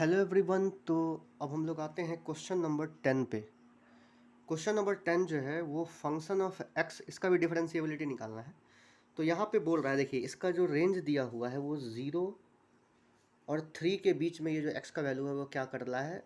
Hello everyone. तो अब हम लोग आते हैं क्वेश्चन नंबर 10 पे। क्वेश्चन नंबर 10 जो है वो फंक्शन ऑफ एक्स, इसका भी डिफरेंशिएबिलिटी निकालना है। तो यहाँ पे बोल रहा है, देखिए इसका जो रेंज दिया हुआ है वो 0 और 3 के बीच में ये जो एक्स का वैल्यू है वो क्या कर रहा है,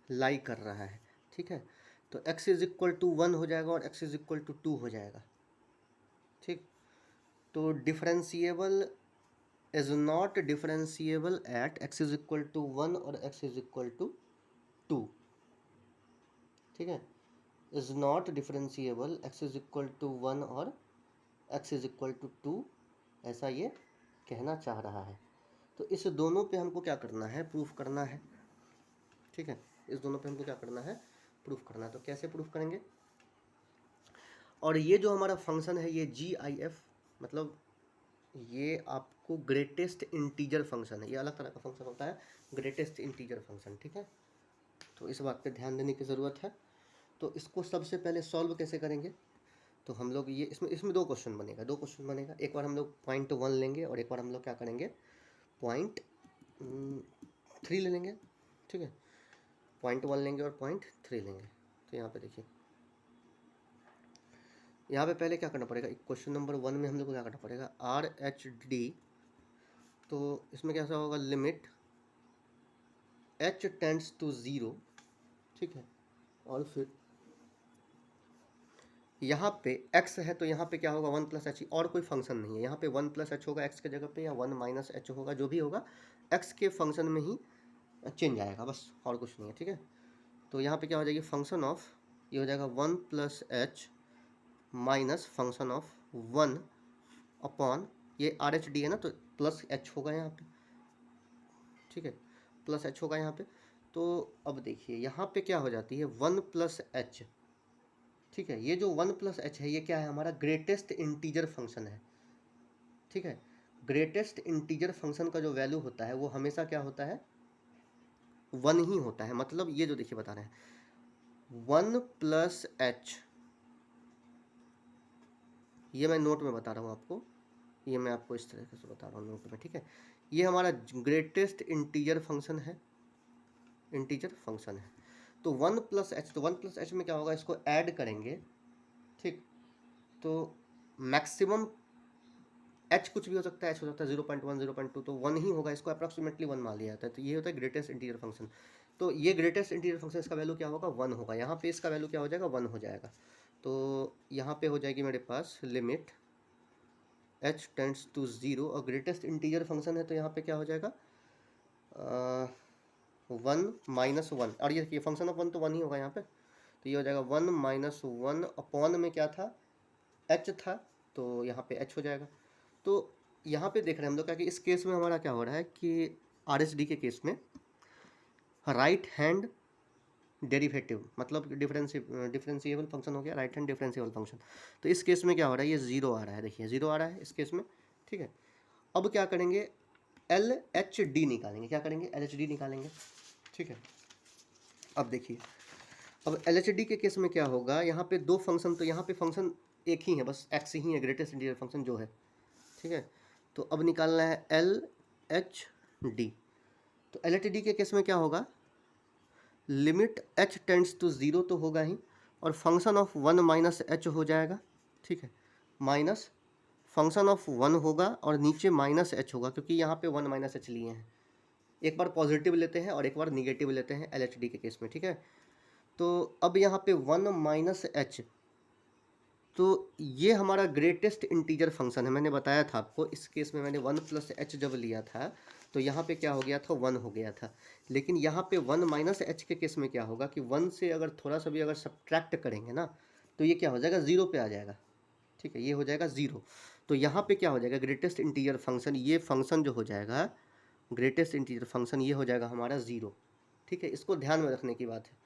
लाई कर रहा है। ठीक है, तो एक्स इज इक्वल टू 1 हो जाएगा और एक्स इज इक्वल टू 2 हो जाएगा। ठीक, तो differentiable is not differentiable at x is equal to 1 और एक्स इज इक्वल टू 2। ठीक है, is not differentiable x is equal to 1 और एक्स इज इक्वल टू 2, ऐसा ये कहना चाह रहा है। तो इस दोनों पे हमको क्या करना है, प्रूफ करना है। ठीक है, इस दोनों पे हमको क्या करना है, प्रूफ करना है। तो कैसे प्रूफ करेंगे, और ये जो हमारा फंक्शन है ये GIF, मतलब ये आपको ग्रेटेस्ट इंटीजर फंक्शन है, ये अलग तरह का फंक्शन होता है, ग्रेटेस्ट इंटीजर फंक्शन। ठीक है, तो इस बात पे ध्यान देने की ज़रूरत है। तो इसको सबसे पहले सॉल्व कैसे करेंगे, तो हम लोग ये इसमें इसमें दो क्वेश्चन बनेगा। एक बार हम लोग पॉइंट 1 लेंगे और एक बार हम लोग क्या करेंगे, पॉइंट 3 ले लेंगे। ठीक है, पॉइंट 1 लेंगे और पॉइंट 3 लेंगे। तो यहाँ पे देखिए, यहाँ पे पहले क्या करना पड़ेगा, क्वेश्चन नंबर 1 में हम लोग को क्या करना पड़ेगा, RHD। तो इसमें कैसा होगा, लिमिट h टेंड्स टू 0। ठीक है, और फिर यहाँ पे x है तो यहाँ पे क्या होगा 1 प्लस एच, और कोई फंक्शन नहीं है। यहाँ पे 1 प्लस एच होगा x के जगह पे, या 1 माइनस एच होगा, जो भी होगा x के फंक्शन में ही चेंज आएगा, बस और कुछ नहीं है। ठीक है, तो यहाँ पे क्या हो जाएगी, फंक्शन ऑफ, ये हो जाएगा 1 plus H minus function of 1 upon, ये RHD है ना, तो प्लस एच होगा यहाँ पे। ठीक है, प्लस एच होगा यहाँ पे। तो अब देखिए यहाँ पे क्या हो जाती है, 1 प्लस एच। ठीक है, ये जो 1 प्लस एच है ये क्या है, हमारा ग्रेटेस्ट इंटीजर फंक्शन है। ठीक है, ग्रेटेस्ट इंटीजर फंक्शन का जो वैल्यू होता है वो हमेशा क्या होता है, 1 ही होता है। मतलब ये जो देखिए बता रहे हैं 1 प्लस एच, ये मैं नोट में बता रहा हूँ आपको, ये मैं आपको इस तरह से बता रहा हूँ नोट में। ठीक है, ये हमारा ग्रेटेस्ट इंटीजर फंक्शन है, इंटीजर फंक्शन है। तो 1 प्लस एच, तो 1 प्लस एच में क्या होगा, इसको ऐड करेंगे। ठीक, तो मैक्सिमम एच कुछ भी हो सकता है, एच हो सकता है 0.1 0.2, तो 1 ही होगा, इसको अप्रॉक्सीमेटली 1 मान लिया जाता है। तो ये होता है ग्रेटेस्ट इंटीरियर फंक्शन। तो ये ग्रेटेस्ट इंटीरियर फंक्शन, इसका वैल्यू क्या होगा, 1 होगा। यहाँ पे इसका वैल्यू क्या हो जाएगा, 1 हो जाएगा। तो यहाँ पे हो जाएगी मेरे पास लिमिट h टेंड्स टू 0, और ग्रेटेस्ट इंटीरियर फंक्शन है तो यहाँ पे क्या हो जाएगा 1 माइनस 1, और ये फंक्शन ऑफ 1 तो 1 ही होगा यहाँ पे। तो ये हो जाएगा 1 माइनस 1 अपॉन में क्या था, h था, तो यहाँ पे h हो जाएगा। तो यहाँ पे देख रहे हैं हम लोग क्या कि इस केस में हमारा क्या हो रहा है कि RHD के केस में राइट हैंड डेरिवेटिव, मतलब डिफरेंशिएबल फंक्शन हो गया, राइट हैंड डिफरेंशिएबल फंक्शन। तो इस केस में क्या हो रहा है, ये 0 आ रहा है, देखिए 0 आ रहा है इस केस में। ठीक है, अब क्या करेंगे, LHD निकालेंगे। क्या करेंगे, LHD निकालेंगे। ठीक है, अब देखिए, अब LHD के केस में क्या होगा, यहाँ पे दो फंक्शन, तो यहाँ पे फंक्शन एक ही है, बस x ही है, ग्रेटेस्ट इंटीजर फंक्शन जो है। ठीक है, तो अब निकालना है LHD। तो LHD के केस में क्या होगा, लिमिट h टेंड्स टू 0 तो होगा ही, और फंक्शन ऑफ 1 माइनस एच हो जाएगा। ठीक है, माइनस फंक्शन ऑफ 1 होगा और नीचे माइनस एच होगा, क्योंकि यहाँ पे 1 माइनस एच लिए हैं। एक बार पॉजिटिव लेते हैं और एक बार निगेटिव लेते हैं LHD के केस में। ठीक है, तो अब यहाँ पे 1 माइनस एच, तो ये हमारा ग्रेटेस्ट इंटीजर फंक्शन है। मैंने बताया था आपको, इस केस में मैंने 1 प्लस एच जब लिया था तो यहाँ पे क्या हो गया था, 1 हो गया था। लेकिन यहाँ पे 1 माइनस एच के केस में क्या होगा कि 1 से अगर थोड़ा सा भी अगर सब्ट्रैक्ट करेंगे ना, तो ये क्या हो जाएगा, 0 पे आ जाएगा। ठीक है, ये हो जाएगा 0। तो यहाँ पे क्या हो जाएगा, ग्रेटेस्ट इंटीजर फंक्शन, ये फंक्शन जो हो जाएगा ग्रेटेस्ट इंटीजर फंक्शन, ये हो जाएगा हमारा 0। ठीक है, इसको ध्यान में रखने की बात है।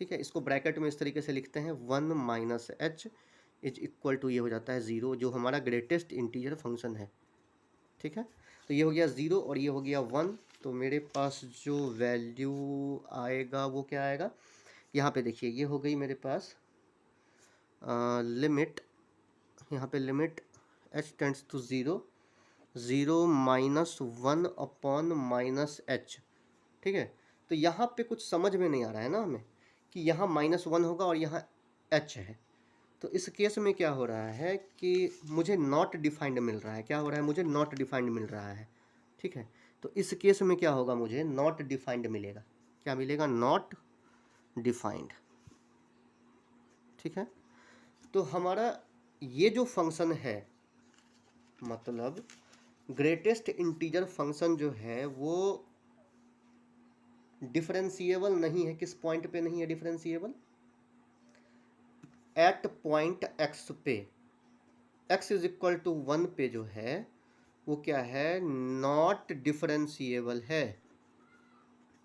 ठीक है, इसको ब्रैकेट में इस तरीके से लिखते हैं, 1 minus h is equal to, ये हो जाता है 0, जो हमारा ग्रेटेस्ट इंटीजर फंक्शन है। ठीक है, तो ये हो गया 0 और ये हो गया 1। तो मेरे पास जो वैल्यू आएगा वो क्या आएगा, यहाँ पे देखिए, ये हो गई मेरे पास लिमिट, यहाँ पे limit h tends to 0, 0 minus 1 upon minus h. ठीक है, तो यहाँ पे कुछ समझ में नहीं आ रहा है ना हमें कि यहाँ -1 होगा और यहाँ h है। तो इस केस में क्या हो रहा है कि मुझे नॉट डिफाइंड मिल रहा है। क्या हो रहा है? मुझे नॉट डिफाइंड मिल रहा है। ठीक है, तो इस केस में क्या होगा? मुझे नॉट डिफाइंड मिलेगा। क्या मिलेगा? Not defined. ठीक है, तो हमारा ये जो फंक्शन है, मतलब ग्रेटेस्ट इंटीजर फंक्शन जो है वो डिफरेंशिएबल नहीं है। किस पॉइंट पे नहीं है डिफरेंशिएबल? एट पॉइंट x पे। x इज इक्वल टू 1 पे जो है वो क्या है? नॉट डिफरेंशिएबल है।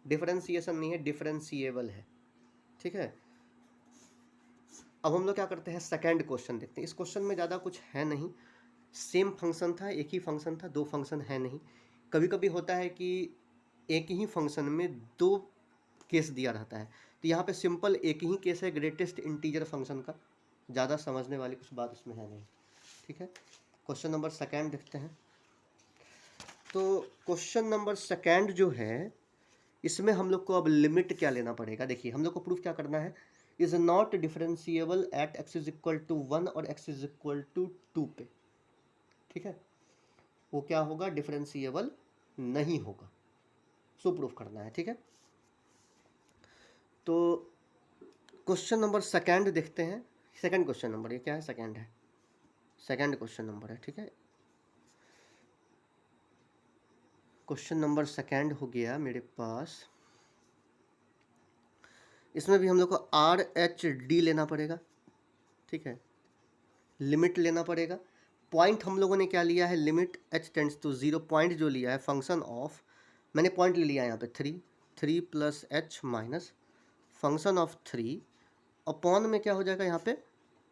डिफरेंशिएशन नहीं है, डिफरेंशिएबल है। ठीक है, अब हम लोग क्या करते हैं? सेकंड क्वेश्चन देखते हैं। इस क्वेश्चन में ज़्यादा कुछ है नहीं, सेम फंक्शन था, एक ही फंक्शन था, दो फंक्शन है नहीं। कभी कभी होता है कि एक ही फंक्शन में दो केस दिया रहता है, तो यहाँ पे सिंपल एक ही केस है ग्रेटेस्ट इंटीजर फंक्शन का, ज़्यादा समझने वाली कुछ बात उसमें है नहीं। ठीक है, क्वेश्चन नंबर सेकंड देखते हैं। तो क्वेश्चन नंबर सेकंड जो है, इसमें हम लोग को अब लिमिट क्या लेना पड़ेगा? देखिए, हम लोग को प्रूफ क्या करना है? Is not differentiable at x is equal to 1 और x इज इक्वल टू 2 पे। ठीक है, वो क्या होगा? डिफरेंशिएबल नहीं होगा। सो प्रूफ करना है। ठीक है, तो क्वेश्चन नंबर सेकंड देखते हैं। सेकंड क्वेश्चन नंबर, ये क्या है? सेकंड है, सेकंड क्वेश्चन नंबर है। ठीक है, क्वेश्चन नंबर सेकंड हो गया मेरे पास। इसमें भी हम लोग को आर एच डी लेना पड़ेगा। ठीक है, लिमिट लेना पड़ेगा। पॉइंट हम लोगों ने क्या लिया है? Limit h tends to 0। Point जो लिया है फंक्शन ऑफ, मैंने पॉइंट ले लिया है यहाँ पे 3 plus h minus function of 3 upon में क्या हो जाएगा? यहाँ पे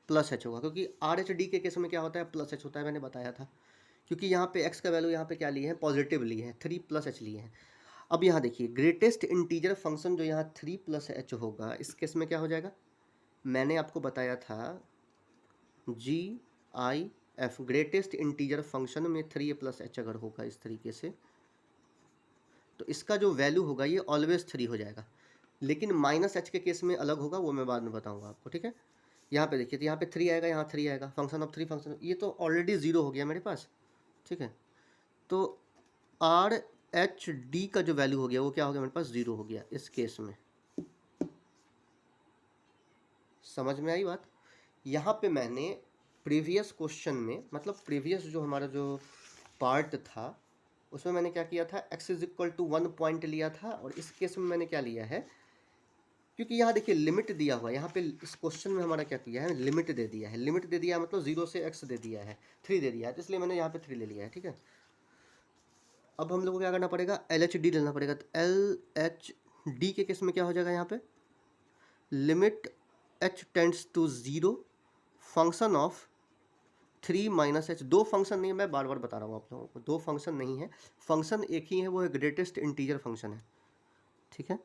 प्लस h होगा, क्योंकि आर एच डी के केस में क्या होता है? प्लस h होता है, मैंने बताया था। क्योंकि यहाँ पे x का वैल्यू यहाँ पे क्या लिए हैं? पॉजिटिव लिए हैं, 3 प्लस h लिए हैं। अब यहाँ देखिए, ग्रेटेस्ट इंटीजर फंक्शन जो यहाँ 3 प्लस h होगा, इस केस में क्या हो जाएगा? मैंने आपको बताया था GIF, ग्रेटेस्ट इंटीजर फंक्शन में 3 प्लस h अगर होगा इस तरीके से, तो इसका जो वैल्यू होगा ये ऑलवेज 3 हो जाएगा। लेकिन -h के केस में अलग होगा, वो मैं बाद में बताऊंगा आपको। ठीक है, यहाँ पे देखिए, तो यहाँ पे 3 आएगा, यहाँ 3 आएगा, फंक्शन ऑफ 3 फंक्शन, ये तो ऑलरेडी 0 हो गया मेरे पास। ठीक है, तो आर एच डी का जो वैल्यू हो गया वो क्या हो गया मेरे पास? 0 हो गया इस केस में। समझ में आई बात? यहाँ पे मैंने प्रीवियस क्वेश्चन में, मतलब प्रीवियस जो हमारा जो पार्ट था उसमें मैंने क्या किया था? x is equal to 1 point लिया था, और इस केस में मैंने क्या लिया है? क्योंकि यहाँ देखिए लिमिट दिया हुआ है, यहाँ पे इस क्वेश्चन में हमारा क्या किया है? लिमिट दे दिया है। लिमिट दे दिया मतलब 0 से x दे दिया है, 3 दे दिया है, तो इसलिए मैंने यहाँ पे 3 ले लिया है। ठीक है, अब हम लोग को क्या करना पड़ेगा? LHD लेना पड़ेगा। तो LHD के केस में क्या हो जाएगा? यहाँ पे limit h tends to 0 function of 3 minus h। दो फंक्शन नहीं है, मैं बार बार बता रहा हूँ आप लोगों को, दो फंक्शन नहीं है, फंक्शन एक ही है, वो है ग्रेटेस्ट इंटीजर फंक्शन है। ठीक है,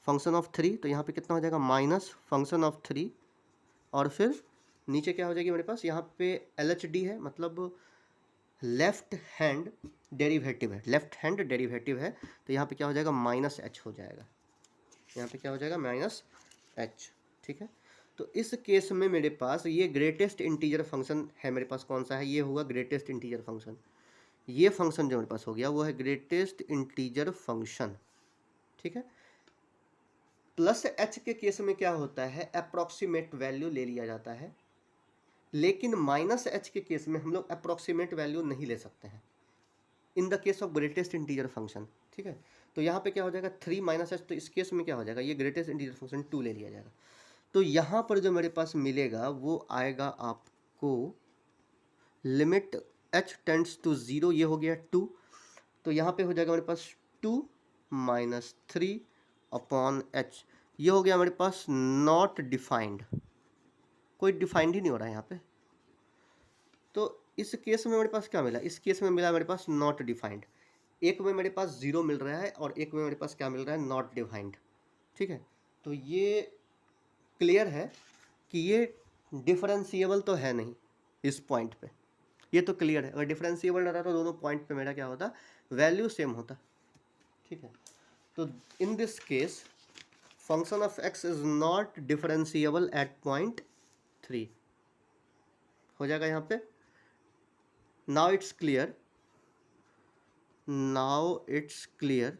फंक्शन ऑफ 3, तो यहाँ पे कितना हो जाएगा? माइनस फंक्शन ऑफ 3, और फिर नीचे क्या हो जाएगी मेरे पास? यहाँ पे LHD है, मतलब लेफ्ट हैंड डेरिवेटिव है, लेफ्ट हैंड डेरिवेटिव है, तो यहाँ पे क्या हो जाएगा? -h हो जाएगा। यहाँ पे क्या हो जाएगा? -h। ठीक है, तो इस केस में मेरे पास ये ग्रेटेस्ट इंटीजर फंक्शन है मेरे पास। कौन सा है? ये हुआ ग्रेटेस्ट इंटीजर फंक्शन। ये फंक्शन जो मेरे पास हो गया वो है ग्रेटेस्ट इंटीजर फंक्शन। ठीक है, प्लस h के केस में क्या होता है? अप्रॉक्सीमेट वैल्यू ले लिया जाता है, लेकिन -h के केस में हम लोग अप्रॉक्सीमेट वैल्यू नहीं ले सकते हैं in the case of greatest integer function. ठीक है, तो यहाँ पे क्या हो जाएगा? 3 -h, तो इस केस में क्या हो जाएगा? ये ग्रेटेस्ट इंटीजर फंक्शन 2 ले लिया जाएगा। तो यहाँ पर जो मेरे पास मिलेगा वो आएगा आपको लिमिट h टेंड्स टू 0, ये हो गया 2, तो यहाँ पे हो जाएगा मेरे पास 2 माइनस 3 अपॉन h, ये हो गया मेरे पास नॉट डिफाइंड। कोई डिफाइंड ही नहीं हो रहा है यहाँ पे। तो इस केस में मेरे पास क्या मिला? इस केस में मिला मेरे पास नॉट डिफाइंड। एक में मेरे पास 0 मिल रहा है और एक में मेरे पास क्या मिल रहा है? Not defined. ठीक है, तो ये क्लियर है कि ये डिफरेंशिएबल तो है नहीं इस पॉइंट पे, ये तो क्लियर है। अगर डिफरेंशिएबल रहता तो दोनों पॉइंट पे मेरा क्या होता? वैल्यू सेम होता। ठीक है, तो in this case function of x is not differentiable eight point 3 हो जाएगा यहाँ पे। Now it's clear, now it's clear,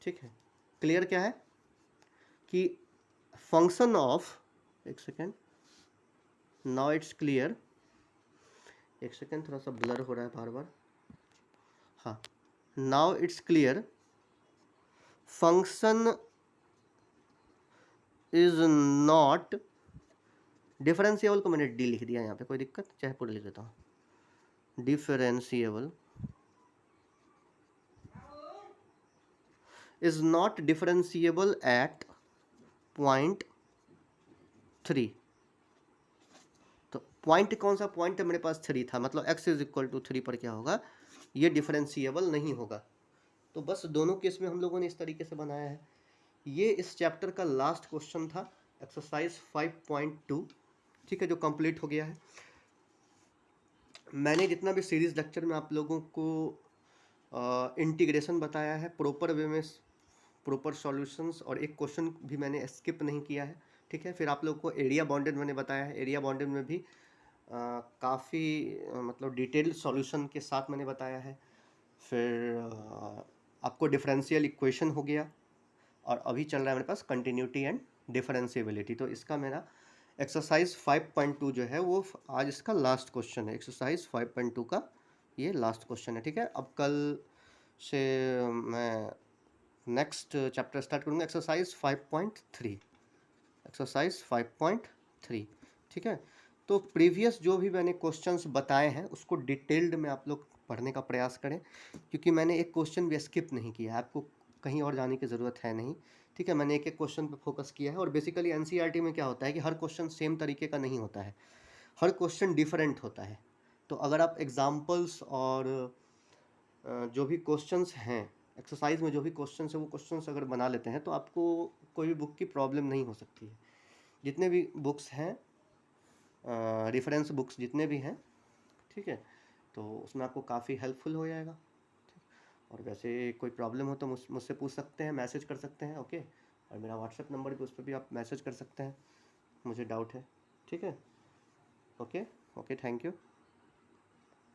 ठीक है। क्लियर क्या है कि फंक्शन ऑफ, एक सेकेंड, नाउ इट्स क्लियर, एक सेकेंड थोड़ा सा ब्लर हो रहा है बार बार, हाँ। Now it's clear, function is not differentiable को मैंने डी लिख दिया यहाँ पे, कोई दिक्कत, चाहे पूरा लिख देता हूँ। Differentiable is not differentiable eight point 3। तो पॉइंट कौन सा पॉइंट है मेरे पास 3 था, मतलब x इज इक्वल टू 3 पर क्या होगा, ये डिफरेंशिएबल नहीं होगा। तो बस दोनों केस में हम लोगों ने इस तरीके से बनाया है। ये इस चैप्टर का लास्ट क्वेश्चन था, एक्सरसाइज 5.2, ठीक है, जो कंप्लीट हो गया है। मैंने जितना भी सीरीज लेक्चर में आप लोगों को इंटीग्रेशन बताया है प्रॉपर वे में, प्रॉपर सॉल्यूशंस, और एक क्वेश्चन भी मैंने स्किप नहीं किया है, ठीक है। फिर आप लोगों को एरिया बाउंडेड मैंने बताया है, एरिया बाउंडेड में भी काफ़ी मतलब डिटेल्ड सॉल्यूशन के साथ मैंने बताया है। फिर आपको डिफरेंशियल इक्वेशन हो गया, और अभी चल रहा है मेरे पास कंटिन्यूटी एंड डिफरेंशिएबिलिटी। तो इसका मेरा एक्सरसाइज 5.2 जो है वो आज इसका लास्ट क्वेश्चन है। एक्सरसाइज 5.2 का ये लास्ट क्वेश्चन है, ठीक है। अब कल से मैं नेक्स्ट चैप्टर स्टार्ट करूँगा, एक्सरसाइज 5.3, एक्सरसाइज 5.3, ठीक है। तो प्रीवियस जो भी मैंने क्वेश्चंस बताए हैं उसको डिटेल्ड में आप लोग पढ़ने का प्रयास करें, क्योंकि मैंने एक क्वेश्चन भी स्किप नहीं किया है, आपको कहीं और जाने की ज़रूरत है नहीं, ठीक है। मैंने एक एक क्वेश्चन पे फोकस किया है। और बेसिकली एनसीईआरटी में क्या होता है कि हर क्वेश्चन सेम तरीके का नहीं होता है, हर क्वेश्चन डिफरेंट होता है। तो अगर आप एग्जाम्पल्स और जो भी क्वेश्चंस हैं एक्सरसाइज में, जो भी क्वेश्चंस है वो क्वेश्चंस अगर बना लेते हैं तो आपको कोई भी बुक की प्रॉब्लम नहीं हो सकती है। जितने भी बुक्स हैं, रेफरेंस बुक्स जितने भी हैं, ठीक है, तो उसमें आपको काफ़ी हेल्पफुल हो जाएगा। और वैसे कोई प्रॉब्लम हो तो मुझसे पूछ सकते हैं, मैसेज कर सकते हैं, ओके। और मेरा व्हाट्सएप नंबर भी, उस पर भी आप मैसेज कर सकते हैं, मुझे डाउट है, ठीक है। Okay okay, thank you.